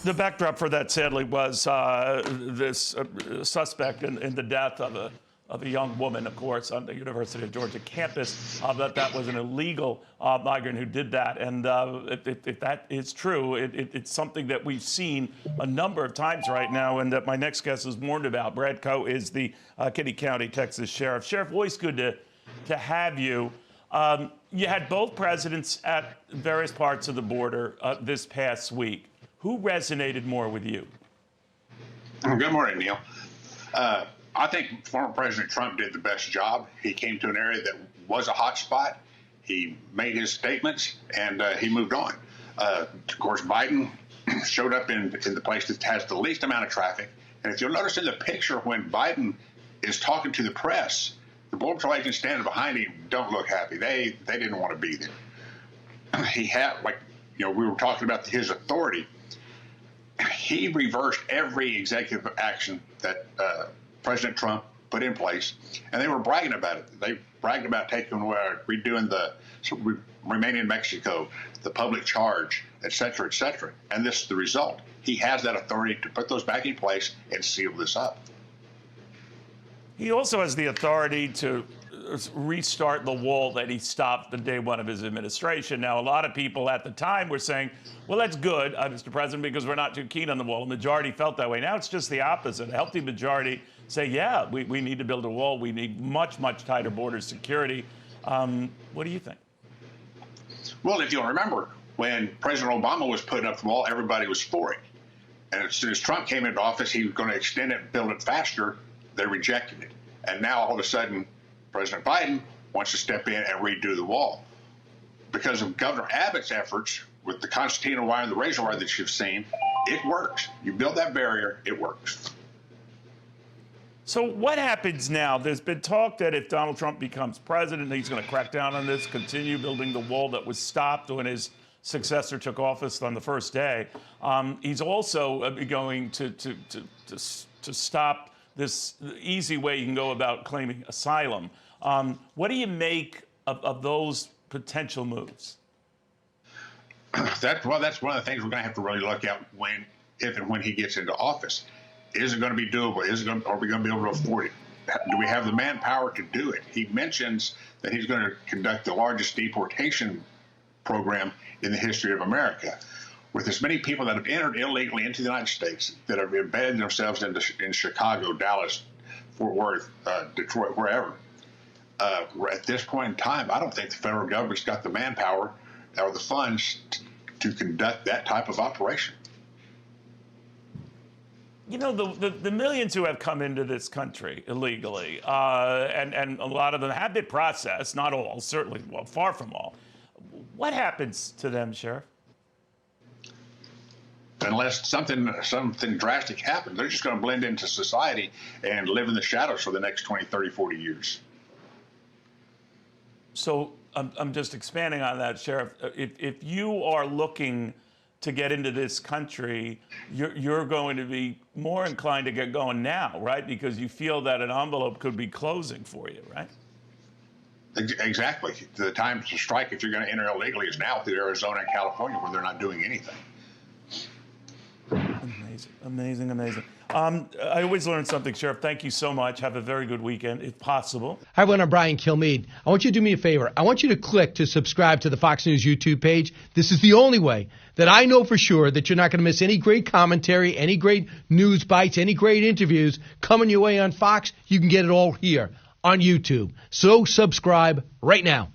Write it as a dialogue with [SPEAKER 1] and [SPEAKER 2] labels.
[SPEAKER 1] The backdrop for that, sadly, was this suspect in the death of a young woman, of course, on the University of Georgia campus. That was an illegal migrant who did that. And if that is true, it's something that we've seen a number of times right now, and that my next guest has warned about. Brad Coe is the Kinney County, Texas Sheriff. Sheriff, always good to have you. You had both presidents at various parts of the border this past week. Who resonated more with you?
[SPEAKER 2] Good morning, Neil. I think former President Trump did the best job. He came to an area that was a hot spot. He made his statements, and he moved on. Of course, Biden showed up in the place that has the least amount of traffic. And if you'll notice in the picture, when Biden is talking to the press, the Border Patrol agents standing behind him don't look happy. They didn't want to be there. He had, we were talking about his authority. He reversed every executive action that President Trump put in place, and they were bragging about it. They bragged about redoing remaining in Mexico, the public charge, et cetera, and this is the result. He has that authority to put those back in place and seal this up.
[SPEAKER 1] He also has the authority to restart the wall that he stopped the day one of his administration. Now, a lot of people at the time were saying, well, that's good, Mr. President, because we're not too keen on the wall. The majority felt that way. Now it's just the opposite. A healthy majority say, yeah, we need to build a wall. We need much, much tighter border security. What do you think?
[SPEAKER 2] Well, if you'll remember, when President Obama was putting up the wall, everybody was for it. And as soon as Trump came into office, he was going to extend it and build it faster. They rejected it. And now all of a sudden, President Biden wants to step in and redo the wall. Because of Governor Abbott's efforts with the concertina wire and the razor wire that you've seen, it works. You build that barrier, it works.
[SPEAKER 1] So what happens now? There's been talk that if Donald Trump becomes president, he's going to crack down on this, continue building the wall that was stopped when his successor took office on the first day. He's also going to stop this easy way you can go about claiming asylum. What do you make of those potential moves?
[SPEAKER 2] That's one of the things we're going to have to really look at if and when he gets into office. Is it going to be doable? Are we going to be able to afford it? Do we have the manpower to do it? He mentions that he's going to conduct the largest deportation program in the history of America. With as many people that have entered illegally into the United States, that have embedded themselves in Chicago, Dallas, Fort Worth, Detroit, wherever, at this point in time, I don't think the federal government's got the manpower or the funds to conduct that type of operation.
[SPEAKER 1] You know, the millions who have come into this country illegally, and a lot of them have been processed, not all, certainly, well, far from all. What happens to them, Sheriff?
[SPEAKER 2] Unless something drastic happens, they're just going to blend into society and live in the shadows for the next 20, 30, 40 years.
[SPEAKER 1] So I'm just expanding on that, Sheriff. If you are looking to get into this country, you're going to be more inclined to get going now, right? Because you feel that an envelope could be closing for you, right?
[SPEAKER 2] Exactly. The time to strike if you're going to enter illegally is now through Arizona and California, where they're not doing anything.
[SPEAKER 1] Amazing. I always learn something, Sheriff. Thank you so much. Have a very good weekend, if possible.
[SPEAKER 3] Hi, everyone. I'm Brian Kilmeade. I want you to do me a favor. I want you to click to subscribe to the Fox News YouTube page. This is the only way that I know for sure that you're not going to miss any great commentary, any great news bites, any great interviews coming your way on Fox. You can get it all here on YouTube. So subscribe right now.